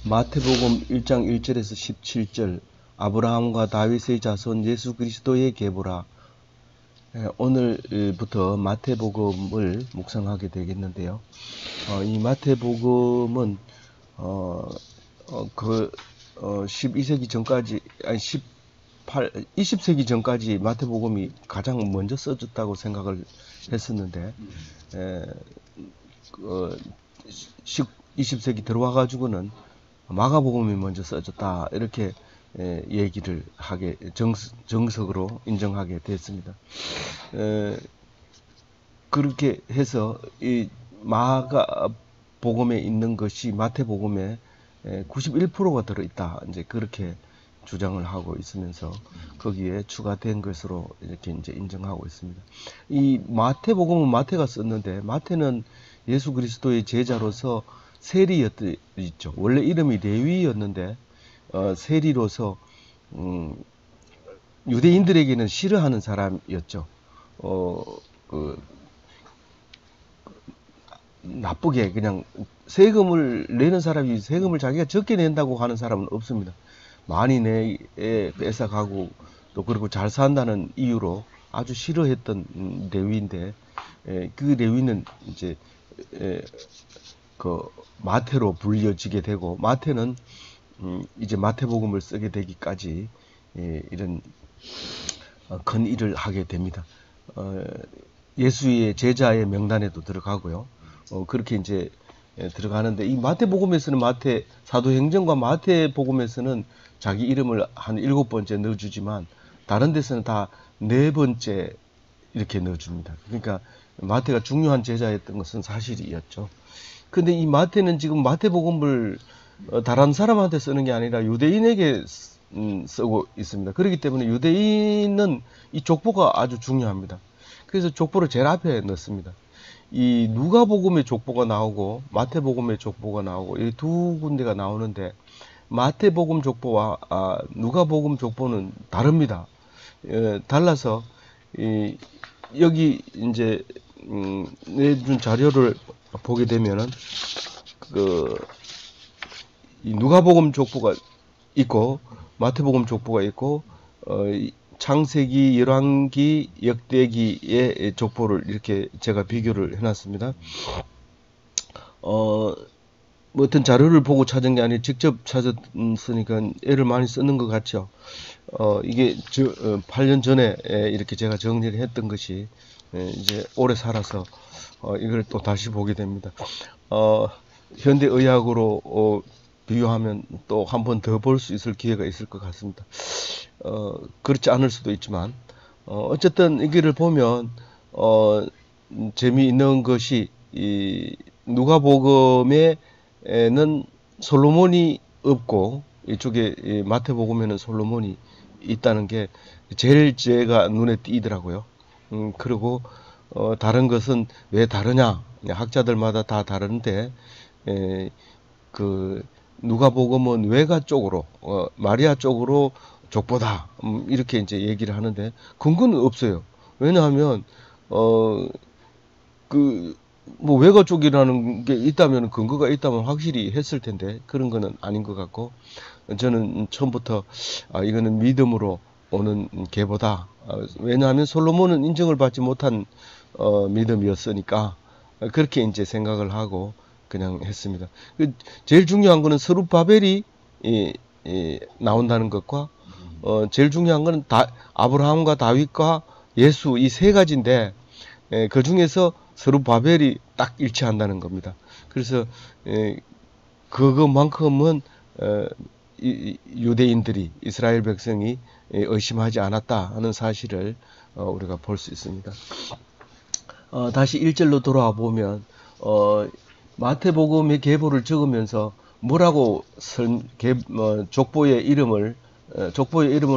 마태복음 1장 1절에서 17절 아브라함과 다윗의 자손 예수 그리스도의 계보라. 오늘부터 마태복음을 묵상하게 되겠는데요. 이 마태복음은 12세기 전까지, 아니 20세기 전까지 마태복음이 가장 먼저 써졌다고 생각을 했었는데 20세기 들어와가지고는 마가복음이 먼저 써졌다, 이렇게 얘기를 하게, 정석으로 인정하게 됐습니다. 그렇게 해서 이 마가복음에 있는 것이 마태복음에 91%가 들어있다, 이제 그렇게 주장을 하고 있으면서 거기에 추가된 것으로 이렇게 이제 인정하고 있습니다. 이 마태복음은 마태가 썼는데, 마태는 예수 그리스도의 제자로서 세리였죠. 원래 이름이 레위였는데 세리로서 유대인들에게는 싫어하는 사람이었죠. 나쁘게 그냥 세금을 내는 사람이 세금을 자기가 적게 낸다고 하는 사람은 없습니다. 많이 뺏어가고 또 그리고 잘 산다는 이유로 아주 싫어했던 레위인데, 그 레위는 이제 마태로 불려지게 되고, 마태는 이제 마태복음을 쓰게 되기까지 이런 큰 일을 하게 됩니다. 예수의 제자의 명단에도 들어가고요. 그렇게 이제 들어가는데, 이 마태복음에서는 사도행전과 마태복음에서는 자기 이름을 한 7번째 넣어주지만 다른 데서는 다 4번째 이렇게 넣어줍니다. 그러니까 마태가 중요한 제자였던 것은 사실이었죠. 근데 이 마태는 지금 마태복음을 다른 사람한테 쓰는 게 아니라 유대인에게 쓰고 있습니다. 그렇기 때문에 유대인은 이 족보가 아주 중요합니다. 그래서 족보를 제일 앞에 넣습니다. 이 누가복음의 족보가 나오고 마태복음의 족보가 나오고 이 두 군데가 나오는데, 마태복음 족보와 누가복음 족보는 다릅니다. 달라서 여기 이제 내준 자료를 보게 되면은 이 누가복음 족보가 있고 마태복음 족보가 있고 창세기, 열왕기, 역대기의 족보를 이렇게 제가 비교를 해놨습니다. 뭐 어떤 자료를 보고 찾은 게 아니라 직접 찾았으니까 애를 많이 쓰는 것 같죠. 이게 8년 전에 이렇게 제가 정리를 했던 것이 이제 오래 살아서 이걸 또 다시 보게 됩니다. 현대의학으로 비교하면 또 한 번 더 볼 수 있을 기회가 있을 것 같습니다. 그렇지 않을 수도 있지만 어쨌든 이거를 보면 재미있는 것이, 이 누가복음에는 솔로몬이 없고 이쪽에 마태복음에는 솔로몬이 있다는 게 제일 제가 눈에 띄더라고요. 그리고 다른 것은 왜 다르냐, 학자들마다 다 다른데 누가복음은 외가 쪽으로 마리아 쪽으로 족보다, 이렇게 이제 얘기를 하는데 근거는 없어요. 왜냐하면 뭐 외가 쪽이라는 게 있다면, 근거가 있다면 확실히 했을 텐데 그런 거는 아닌 것 같고, 저는 처음부터 이거는 믿음으로 오는 계보다. 왜냐하면 솔로몬은 인정을 받지 못한 믿음이었으니까 그렇게 이제 생각을 하고 그냥 했습니다. 제일 중요한 거는 스룹바벨이 나온다는 것과 제일 중요한 거는 아브라함과 다윗과 예수, 이 세 가지인데 그 중에서 스룹바벨이 딱 일치한다는 겁니다. 그래서 그것만큼은 유대인들이, 이스라엘 백성이 의심하지 않았다 하는 사실을 우리가 볼 수 있습니다. 다시 1절로 돌아와 보면 마태복음의 계보를 적으면서 뭐라고 족보의 이름을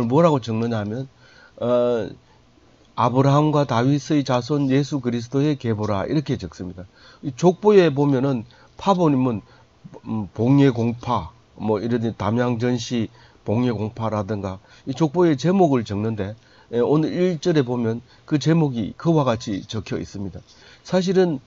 뭐라고 적느냐 하면 아브라함과 다윗의 자손 예수 그리스도의 계보라, 이렇게 적습니다. 이 족보에 보면은 파보면 봉예공파, 뭐 이런 담양전시 봉예공파라든가 이 족보의 제목을 적는데, 오늘 1절에 보면 그 제목이 그와 같이 적혀 있습니다. 사실은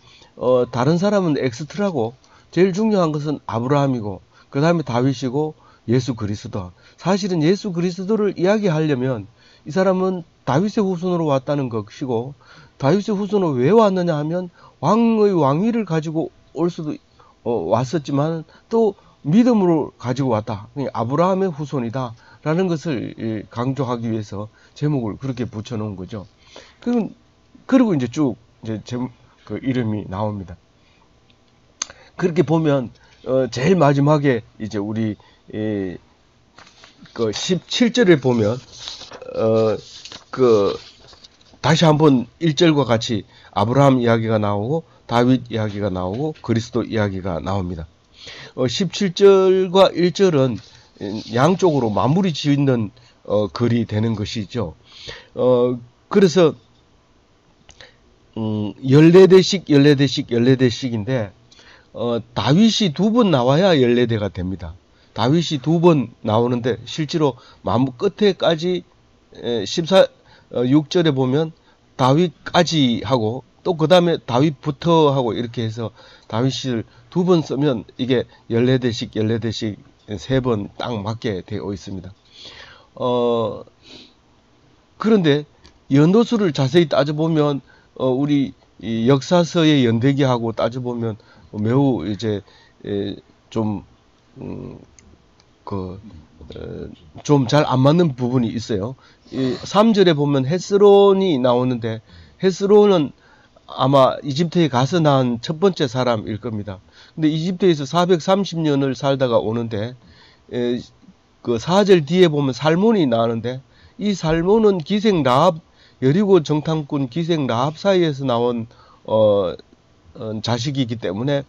다른 사람은 엑스트라고 제일 중요한 것은 아브라함이고 그 다음에 다윗이고 예수 그리스도. 사실은 예수 그리스도를 이야기하려면 이 사람은 다윗의 후손으로 왔다는 것이고, 다윗의 후손으로 왜 왔느냐 하면 왕의 왕위를 가지고 올 수도 왔었지만 또 믿음으로 가지고 왔다. 아브라함의 후손이다 라는 것을 강조하기 위해서 제목을 그렇게 붙여놓은 거죠. 그리고 이제 쭉 이제 그 이름이 나옵니다. 그렇게 보면 제일 마지막에 이제 우리 그 17절에 보면 그 다시 한번 1절과 같이 아브라함 이야기가 나오고 다윗 이야기가 나오고 그리스도 이야기가 나옵니다. 17절과 1절은 양쪽으로 마무리 짓는 글이 되는 것이죠. 그래서 14대씩인데 다윗이 2번 나와야 14대가 됩니다. 다윗이 2번 나오는데 실제로 끝에까지 6절에 보면 다윗까지 하고 또 그 다음에 다윗부터 하고 이렇게 해서 다윗을 2번 쓰면 이게 14대씩 3번 딱 맞게 되어 있습니다. 그런데 연도수를 자세히 따져보면 우리 이 역사서의 연대기하고 따져보면 매우 이제 좀 잘 안 맞는 부분이 있어요. 3절에 보면 헤스론이 나오는데 헤스론은 아마 이집트에 가서 낳은 첫 번째 사람일 겁니다. 근데 이집트에서 430년을 살다가 오는데 그 4절 뒤에 보면 살몬이 나오는데 이 살몬은 기생 라합, 여리고 정탐꾼 기생 라합 사이에서 나온 자식이기 때문에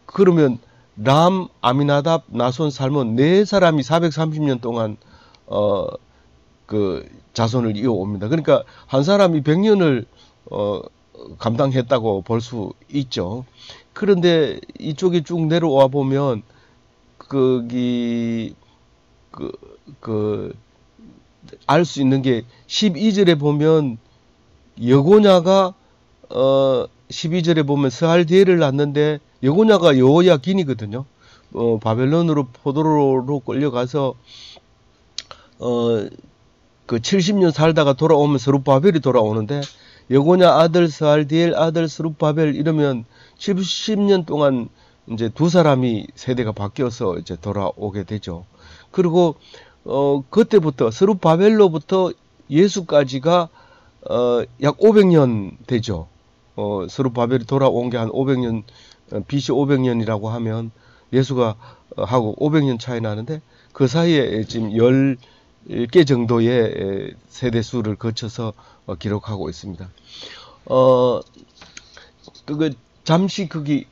그러면 람, 아미나답, 나손, 살몬 4사람이 430년 동안 그 자손을 이어옵니다. 그러니까 한 사람이 100년을 감당했다고 볼 수 있죠. 그런데 이쪽에 쭉 내려와 보면 알 수 있는 게 12절에 보면 여고냐가 12절에 보면 스알디엘을 낳는데 여고냐가 여호야긴이거든요. 바벨론으로 포로로 끌려가서 그 70년 살다가 돌아오면 스룹바벨이 돌아오는데 여고냐 아들 스알디엘 아들 스룹바벨 이러면 70년 동안 이제 2사람이 세대가 바뀌어서 이제 돌아오게 되죠. 그리고 그때부터 스룹바벨로부터 예수까지가 약 500년 되죠. 스룹바벨이 돌아온 게 한 500년 BC 500년이라고 하면 예수가 하고 500년 차이 나는데 그 사이에 지금 10개 정도의 세대수를 거쳐서 기록하고 있습니다. 잠시 거기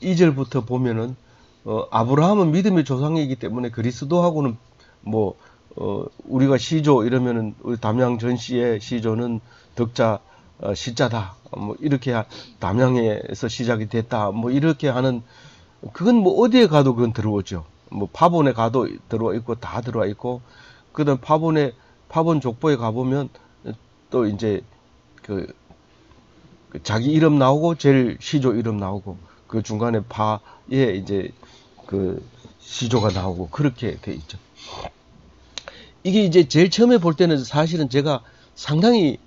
2절부터 보면은 아브라함은 믿음의 조상이기 때문에 그리스도하고는 뭐 우리가 시조 이러면은 우리 담양 전시의 시조는 덕자 시자다 뭐 이렇게 담양에서 시작이 됐다 뭐 이렇게 하는 그건 뭐 어디에 가도 그건 들어오죠. 뭐 파본에 가도 들어와 있고 다 들어와 있고 그다음 파본 족보에 가보면 또 이제 그 자기 이름 나오고 제일 시조 이름 나오고 그 중간에 파에 이제 그 시조가 나오고 그렇게 돼 있죠. 이게 이제 제일 처음에 볼 때는 사실은 제가 상당히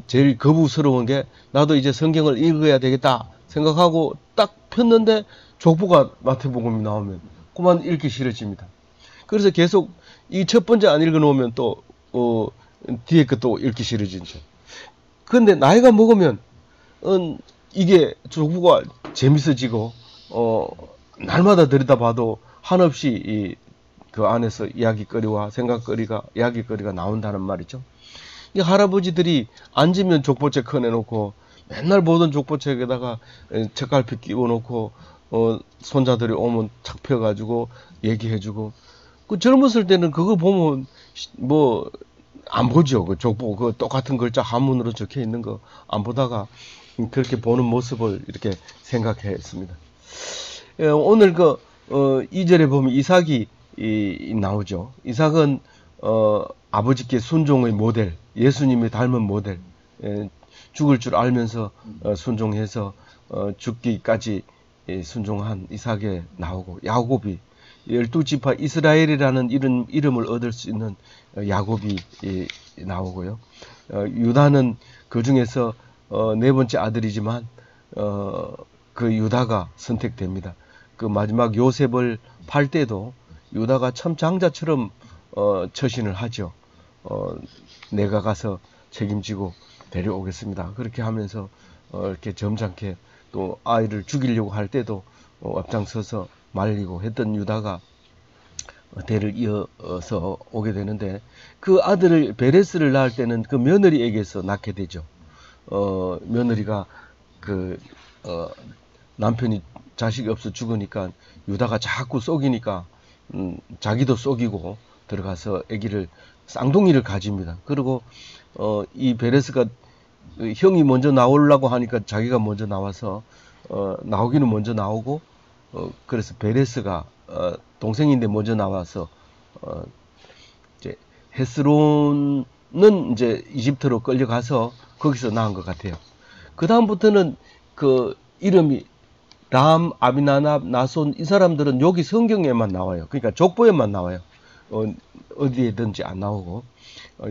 제일 거부스러운 게 나도 이제 성경을 읽어야 되겠다 생각하고 딱 폈는데 족보가 마태복음이 나오면 그만 읽기 싫어집니다. 그래서 계속 이 첫 번째 안 읽어놓으면 또 뒤에 것도 읽기 싫어지죠. 그런데 나이가 먹으면 이게 족보가 재밌어지고 날마다 들여다봐도 한없이 그 안에서 이야기거리와 생각거리가 이야기거리가 나온다는 말이죠. 이 할아버지들이 앉으면 족보책 꺼내놓고 맨날 보던 족보책에다가 책갈피 끼워놓고 손자들이 오면 착 펴가지고 얘기해주고 그 젊었을 때는 그거 보면 뭐 안 보죠. 그 족보 그 똑같은 글자 한문으로 적혀 있는 거 안 보다가 그렇게 보는 모습을 이렇게 생각했습니다. 오늘 2절에 보면 이삭이 나오죠. 이삭은 아버지께 순종의 모델, 예수님의 닮은 모델, 죽을 줄 알면서 순종해서 죽기까지 순종한 이삭에 나오고, 야곱이 12지파 이스라엘이라는 이름을 얻을 수 있는 야곱이 나오고요. 유다는 그 중에서 네 번째 아들이지만 그 유다가 선택됩니다. 그 마지막 요셉을 팔 때도 유다가 참 장자처럼 처신을 하죠. 내가 가서 책임지고 데려오겠습니다. 그렇게 하면서 이렇게 점잖게 또 아이를 죽이려고 할 때도 앞장서서 말리고 했던 유다가 대를 이어서 오게 되는데, 그 아들을 베레스를 낳을 때는 그 며느리에게서 낳게 되죠. 며느리가 남편이 자식이 없어 죽으니까 유다가 자꾸 속이니까 자기도 속이고 들어가서 아기를 쌍둥이를 가집니다. 그리고 이 베레스가 형이 먼저 나오려고 하니까 자기가 먼저 나와서 나오기는 먼저 나오고, 그래서 베레스가 동생인데 먼저 나와서 이제 헤스론은 이제 이집트로 끌려가서 거기서 낳은 것 같아요. 그 다음부터는 그 이름이 람, 아비나답, 나손, 이 사람들은 여기 성경에만 나와요. 그러니까 족보에만 나와요. 어디에든지 안 나오고,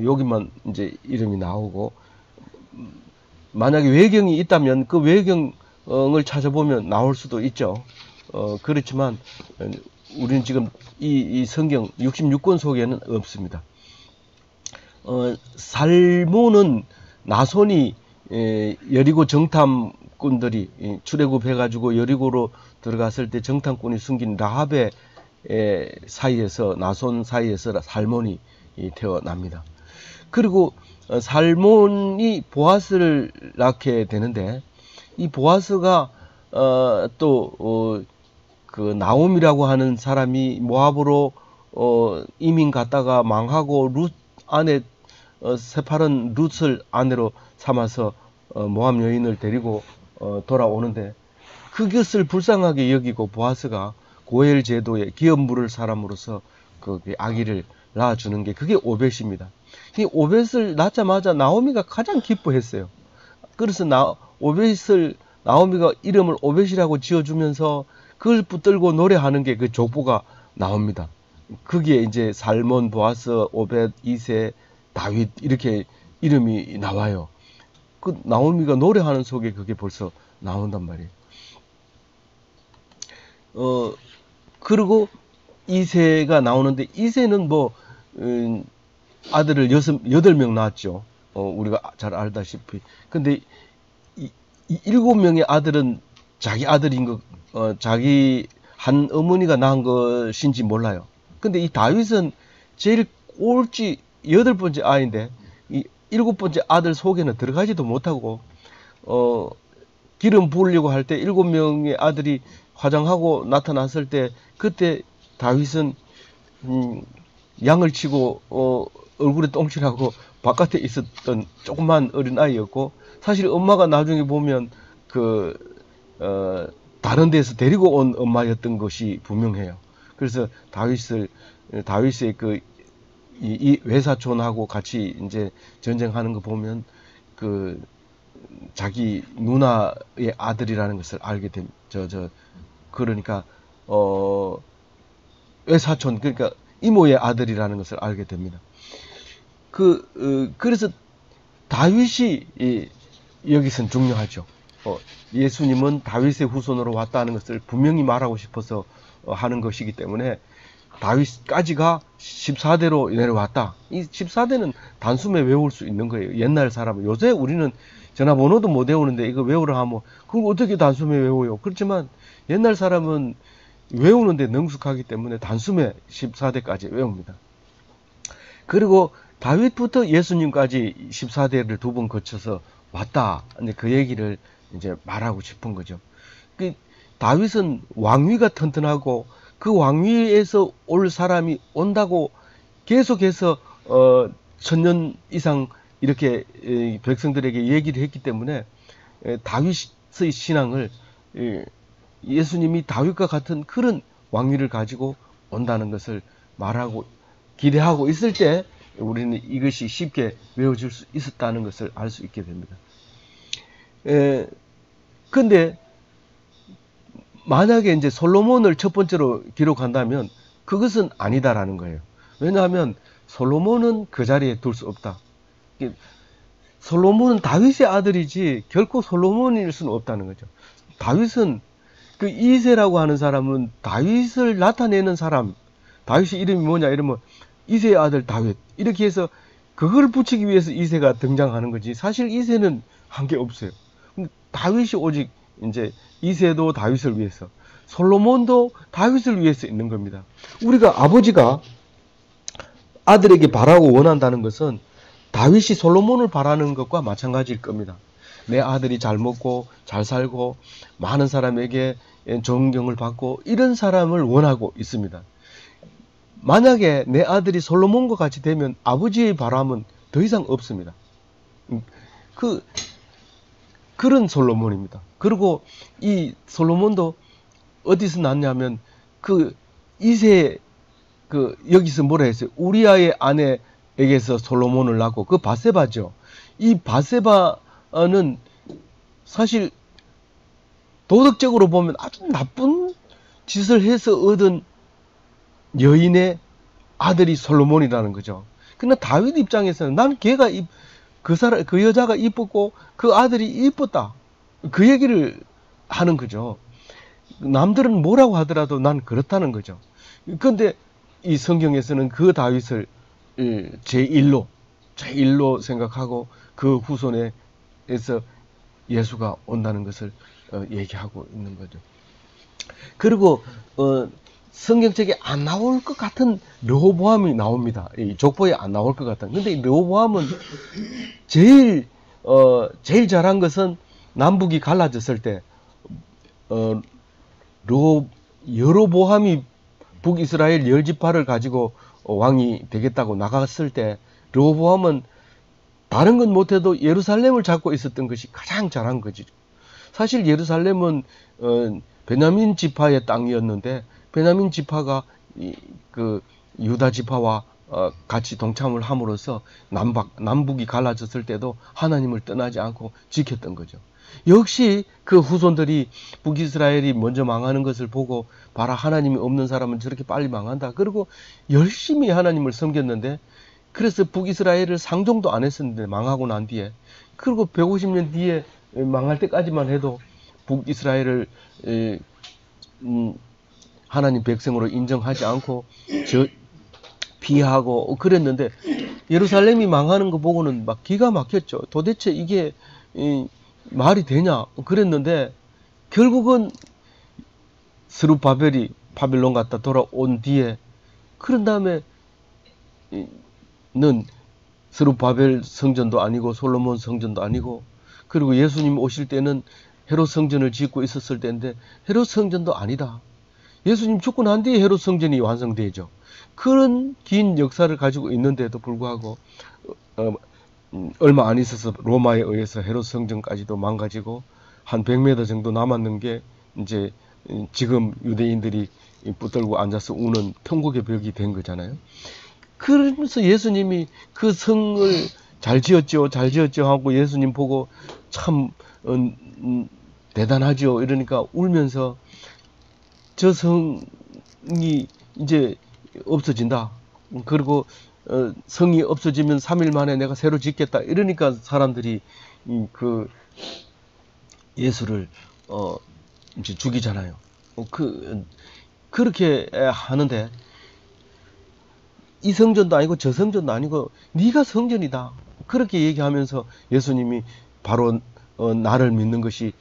여기만 이제 이름이 나오고, 만약에 외경이 있다면 그 외경을 찾아보면 나올 수도 있죠. 그렇지만 우리는 지금 이 성경 66권 속에는 없습니다. 살몬은 나손이 여리고 정탐꾼들이 출애굽해가지고 여리고로 들어갔을 때 정탐꾼이 숨긴 라합의 사이에서, 나손 사이에서 살몬이 태어납니다. 그리고 살몬이 보아스를 낳게 되는데, 이 보아스가 그 나옴이라고 하는 사람이 모압으로 이민 갔다가 망하고 룻 아내 새파른 룻을 아내로 삼아서 모압 여인을 데리고 돌아오는데, 그것을 불쌍하게 여기고 보아스가 고엘 제도에 기업 물을 사람으로서 그 아기를 낳아주는 게, 그게 오벳입니다. 이 오벳을 낳자마자 나오미가 가장 기뻐했어요. 그래서 나오미가 이름을 오벳이라고 지어주면서 그걸 붙들고 노래하는 게 그 족보가 나옵니다. 거기에 이제 살몬, 보아스, 오벳, 이세, 다윗 이렇게 이름이 나와요. 그 나오미가 노래하는 속에 그게 벌써 나온단 말이에요. 그리고 이세가 나오는데, 이세는 뭐 아들을 8명 낳았죠. 우리가 잘 알다시피. 근데 이 7명의 아들은 자기 아들인 것, 자기 한 어머니가 낳은 것인지 몰라요. 근데 이 다윗은 제일 꼴찌 8번째 아이인데, 이 7번째 아들 속에는 들어가지도 못하고, 기름 부으려고 할 때 7명의 아들이 화장하고 나타났을 때, 그때 다윗은 양을 치고 얼굴에 똥칠하고 바깥에 있었던 조그만 어린 아이였고, 사실 엄마가 나중에 보면 다른 데서 데리고 온 엄마였던 것이 분명해요. 그래서 다윗의 이 외사촌하고 같이 이제 전쟁하는 거 보면 자기 누나의 아들이라는 것을 알게 됩니다. 그러니까 외사촌, 그러니까 이모의 아들이라는 것을 알게 됩니다. 그래서 다윗이 여기선 중요하죠. 예수님은 다윗의 후손으로 왔다는 것을 분명히 말하고 싶어서 하는 것이기 때문에 다윗까지가 14대로 내려왔다. 이 14대는 단숨에 외울 수 있는 거예요. 옛날 사람은. 요새 우리는 전화번호도 못 외우는데 이거 외우라 하면 그걸 어떻게 단숨에 외워요? 그렇지만 옛날 사람은 외우는데 능숙하기 때문에 단숨에 14대까지 외웁니다. 그리고 다윗부터 예수님까지 14대를 2번 거쳐서 왔다. 이제 그 얘기를 이제 말하고 싶은 거죠. 다윗은 왕위가 튼튼하고 그 왕위에서 올 사람이 온다고 계속해서 1000년 이상 이렇게 백성들에게 얘기를 했기 때문에 다윗의 신앙을 예수님이 다윗과 같은 그런 왕위를 가지고 온다는 것을 말하고 기대하고 있을 때 우리는 이것이 쉽게 외워질 수 있었다는 것을 알 수 있게 됩니다. 근데 만약에 이제 솔로몬을 첫 번째로 기록한다면 그것은 아니다라는 거예요. 왜냐하면 솔로몬은 그 자리에 둘 수 없다. 솔로몬은 다윗의 아들이지 결코 솔로몬일 수는 없다는 거죠. 다윗은 그 이새라고 하는 사람은 다윗을 나타내는 사람, 다윗의 이름이 뭐냐 이러면 이새의 아들 다윗 이렇게 해서 그걸 붙이기 위해서 이새가 등장하는 거지. 사실 이새는 한 게 없어요. 다윗이 오직 이제 이새도 다윗을 위해서, 솔로몬도 다윗을 위해서 있는 겁니다. 우리가 아버지가 아들에게 바라고 원한다는 것은 다윗이 솔로몬을 바라는 것과 마찬가지일 겁니다. 내 아들이 잘 먹고 잘 살고 많은 사람에게 존경을 받고 이런 사람을 원하고 있습니다. 만약에 내 아들이 솔로몬과 같이 되면 아버지의 바람은 더 이상 없습니다. 그런 솔로몬입니다. 그리고 이 솔로몬도 어디서 났냐면 이세 여기서 뭐라 했어요? 우리아의 아내에게서 솔로몬을 낳고 그 밧세바죠. 이 밧세바는 사실 도덕적으로 보면 아주 나쁜 짓을 해서 얻은 여인의 아들이 솔로몬이라는 거죠. 그러나 다윗 입장에서는 난 걔가 그 여자가 이뻤고 그 아들이 이뻤다. 그 얘기를 하는 거죠. 남들은 뭐라고 하더라도 난 그렇다는 거죠. 그런데 이 성경에서는 그 다윗을 제1로 생각하고 그 후손에서 예수가 온다는 것을 얘기하고 있는 거죠. 그리고 성경책에 안 나올 것 같은 르호보암이 나옵니다. 이 족보에 안 나올 것 같은. 근데 이 르호보암은 제일 잘한 것은 남북이 갈라졌을 때 여로보암이 북이스라엘 10지파를 가지고 왕이 되겠다고 나갔을 때 르호보암은 다른 건 못해도 예루살렘을 잡고 있었던 것이 가장 잘한 거지. 사실 예루살렘은 베냐민 지파의 땅이었는데 베냐민 지파가 유다 지파와 같이 동참을 함으로써 남북이 갈라졌을 때도 하나님을 떠나지 않고 지켰던 거죠. 역시 그 후손들이 북이스라엘이 먼저 망하는 것을 보고 봐라, 하나님이 없는 사람은 저렇게 빨리 망한다. 그리고 열심히 하나님을 섬겼는데, 그래서 북이스라엘을 상종도 안 했었는데 망하고 난 뒤에, 그리고 150년 뒤에 망할 때까지만 해도 북이스라엘을 하나님 백성으로 인정하지 않고 비하하고 그랬는데, 예루살렘이 망하는 거 보고는 막 기가 막혔죠. 도대체 이게 말이 되냐 그랬는데, 결국은 스룹바벨이 바빌론 갔다 돌아온 뒤에, 그런 다음에 는 스룹바벨 성전도 아니고 솔로몬 성전도 아니고, 그리고 예수님 오실 때는 헤롯 성전을 짓고 있었을 때인데 헤롯 성전도 아니다. 예수님 죽고 난 뒤에 헤롯 성전이 완성되죠. 그런 긴 역사를 가지고 있는데도 불구하고 얼마 안 있어서 로마에 의해서 헤롯 성전까지도 망가지고 한 100m 정도 남았는 게 이제 지금 유대인들이 붙들고 앉아서 우는 천국의 벽이 된 거잖아요. 그러면서 예수님이 그 성을 잘 지었죠 하고 예수님 보고 참 대단하죠 이러니까 울면서 저 성이 이제 없어진다. 그리고 성이 없어지면 3일 만에 내가 새로 짓겠다. 이러니까 사람들이 그 예수를 이제 죽이잖아요. 그렇게 하는데, 이 성전도 아니고 저 성전도 아니고 네가 성전이다. 그렇게 얘기하면서 예수님이 바로 나를 믿는 것이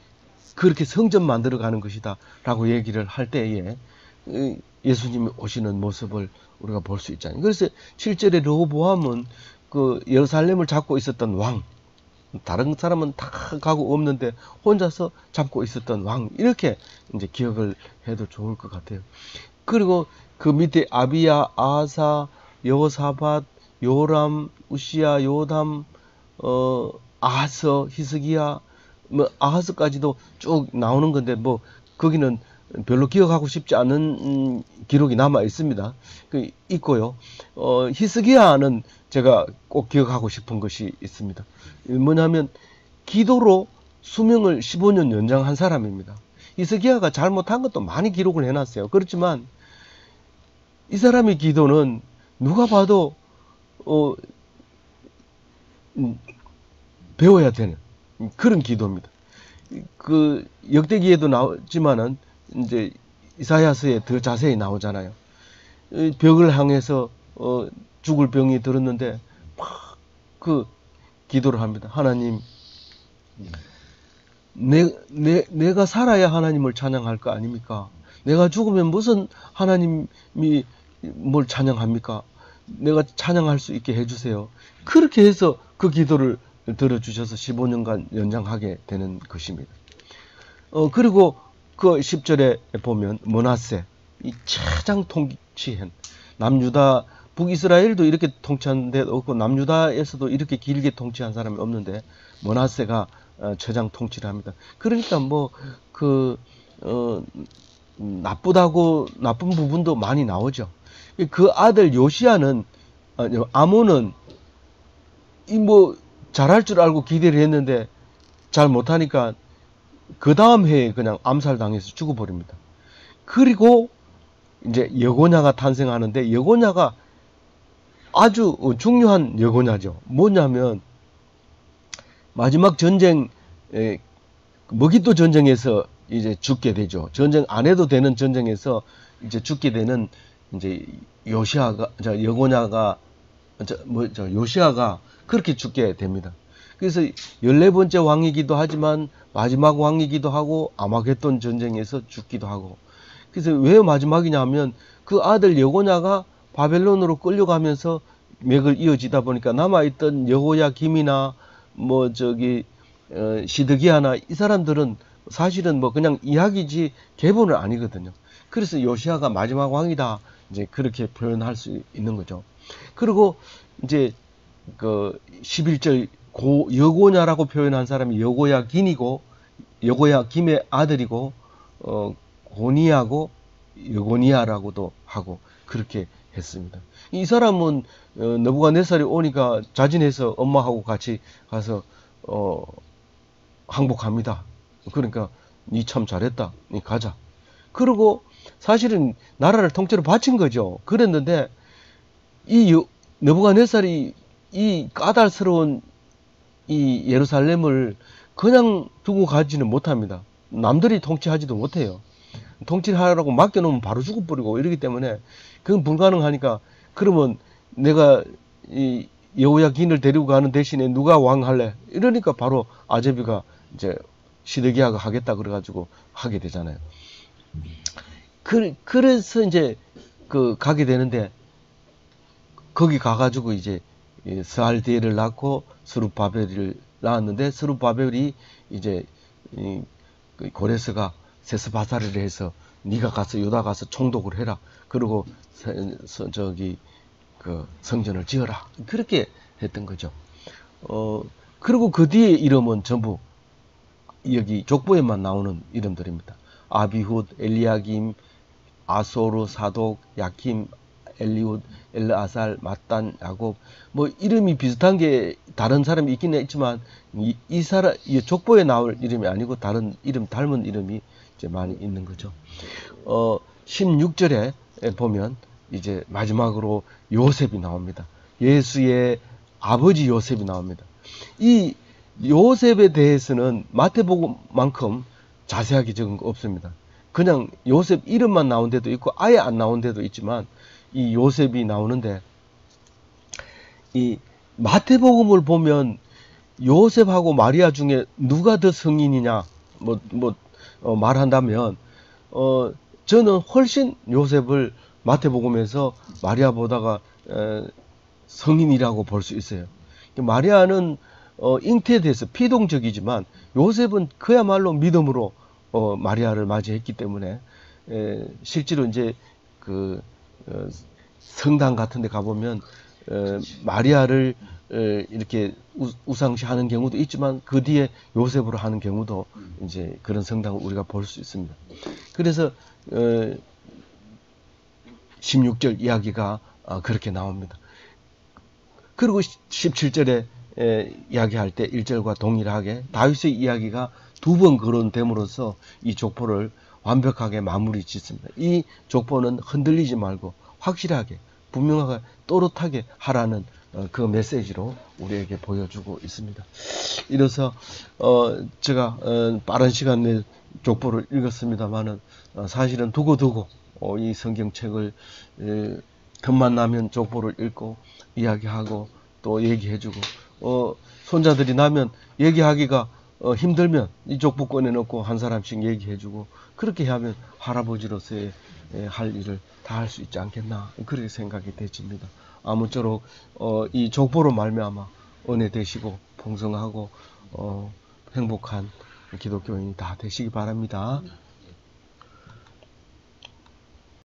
그렇게 성전 만들어 가는 것이다 라고 얘기를 할 때에 예수님이 오시는 모습을 우리가 볼 수 있잖아요. 그래서 7절에 르호보암은 그 예루살렘을 잡고 있었던 왕, 다른 사람은 다 가고 없는데 혼자서 잡고 있었던 왕, 이렇게 이제 기억을 해도 좋을 것 같아요. 그리고 그 밑에 아비야, 아사, 여호사밧, 요람, 우시야, 요담, 아하스, 히스기야, 뭐 아하스까지도 쭉 나오는 건데, 뭐 거기는 별로 기억하고 싶지 않은 기록이 남아 있습니다. 있고요. 히스기야는 제가 꼭 기억하고 싶은 것이 있습니다. 뭐냐면 기도로 수명을 15년 연장한 사람입니다. 히스기야가 잘못한 것도 많이 기록을 해놨어요. 그렇지만 이 사람의 기도는 누가 봐도 배워야 되는 그런 기도입니다. 그 역대기에도 나오지만은 이제 이사야서에 더 자세히 나오잖아요. 벽을 향해서 죽을 병이 들었는데 막 그 기도를 합니다. 하나님, 내가 살아야 하나님을 찬양할 거 아닙니까? 내가 죽으면 무슨 하나님이 뭘 찬양합니까? 내가 찬양할 수 있게 해주세요. 그렇게 해서 그 기도를 들어주셔서 15년간 연장하게 되는 것입니다. 그리고 그 10절에 보면 므낫세, 이 최장 통치한 남유다, 북이스라엘도 이렇게 통치한 데 없고 남유다에서도 이렇게 길게 통치한 사람이 없는데 므낫세가 최장 통치를 합니다. 그러니까 나쁘다고 나쁜 부분도 많이 나오죠. 그 아들 요시야는 아몬은 잘할 줄 알고 기대를 했는데 잘 못하니까 그 다음 해에 그냥 암살당해서 죽어버립니다. 그리고 이제 여고냐가 탄생하는데 여고냐가 아주 중요한 여고냐죠. 뭐냐면 마지막 전쟁, 머깃도 전쟁에서 이제 죽게 되죠. 전쟁 안 해도 되는 전쟁에서 이제 죽게 되는 이제 여고냐가 요시야가 그렇게 죽게 됩니다. 그래서 14번째 왕이기도 하지만 마지막 왕이기도 하고 아마겟돈 전쟁에서 죽기도 하고. 그래서 왜 마지막이냐 하면 그 아들 여고냐가 바벨론으로 끌려가면서 맥을 이어지다 보니까 남아있던 여호야김이나 시드기야나 이 사람들은 사실은 그냥 이야기지 계본은 아니거든요. 그래서 요시야가 마지막 왕이다, 이제 그렇게 표현할 수 있는 거죠. 그리고 이제 그 11절 여고냐라고 표현한 사람이 여고야김의 아들이고 고니하고 여고니아라고도 하고 그렇게 했습니다. 이 사람은 느부갓네살이 오니까 자진해서 엄마하고 같이 가서 항복합니다. 그러니까 니 참 잘했다, 니 가자. 그리고 사실은 나라를 통째로 바친 거죠. 그랬는데 이 느부갓네살이 이 까닭스러운 이 예루살렘을 그냥 두고 가지는 못합니다. 남들이 통치하지도 못해요. 통치를 하라고 맡겨놓으면 바로 죽어버리고 이러기 때문에 그건 불가능하니까, 그러면 내가 이 여호야긴을 데리고 가는 대신에 누가 왕 할래? 이러니까 바로 아제비가 이제 시드기야가 하겠다 그래가지고 하게 되잖아요. 그래서 이제 가게 되는데, 거기 가가지고 이제 스알디엘을 낳고 스룹바벨을 낳았는데, 스룹바벨이 이제 고레스가 세스바사를 해서 네가 가서 유다 가서 총독을 해라. 그리고 성전을 지어라. 그렇게 했던 거죠. 그리고 그 뒤에 이름은 전부 여기 족보에만 나오는 이름들입니다. 아비훗, 엘리야김, 아소르, 사독, 야킴, 엘리훗, 엘르아살, 마단, 야곱, 이름이 비슷한 게 다른 사람이 있긴 했지만 이 사람 족보에 나올 이름이 아니고 다른 이름, 닮은 이름이 이제 많이 있는 거죠. 16절에 보면 이제 마지막으로 요셉이 나옵니다. 예수의 아버지 요셉이 나옵니다. 이 요셉에 대해서는 마태복음만큼 자세하게 적은 거 없습니다. 그냥 요셉 이름만 나온 데도 있고 아예 안 나온 데도 있지만 이 요셉이 나오는데, 이 마태복음을 보면 요셉하고 마리아 중에 누가 더 성인이냐 말한다면 저는 훨씬 요셉을 마태복음에서 마리아보다가 성인이라고 볼 수 있어요. 마리아는 잉태돼서 피동적이지만 요셉은 그야말로 믿음으로 마리아를 맞이했기 때문에 실제로 이제 성당 같은 데 가보면 마리아를 이렇게 우상시하는 경우도 있지만 그 뒤에 요셉으로 하는 경우도 이제 그런 성당을 우리가 볼 수 있습니다. 그래서 16절 이야기가 그렇게 나옵니다. 그리고 17절에 이야기할 때 1절과 동일하게 다윗의 이야기가 두 번 거론됨으로써 이 족보를 완벽하게 마무리 짓습니다. 이 족보는 흔들리지 말고 확실하게 분명하게 또렷하게 하라는 그 메시지로 우리에게 보여주고 있습니다. 이래서 제가 빠른 시간 내에 족보를 읽었습니다만은 사실은 두고두고 이 성경책을 틈만 나면 족보를 읽고 이야기하고 또 얘기해주고 손자들이 나면 얘기하기가 힘들면 이 족보 꺼내놓고 한 사람씩 얘기해주고 그렇게 하면 할아버지로서의 할 일을 다 할 수 있지 않겠나 그렇게 생각이 되집니다. 아무쪼록 이 족보로 말미암아 은혜 되시고 풍성하고 행복한 기독교인이 다 되시기 바랍니다.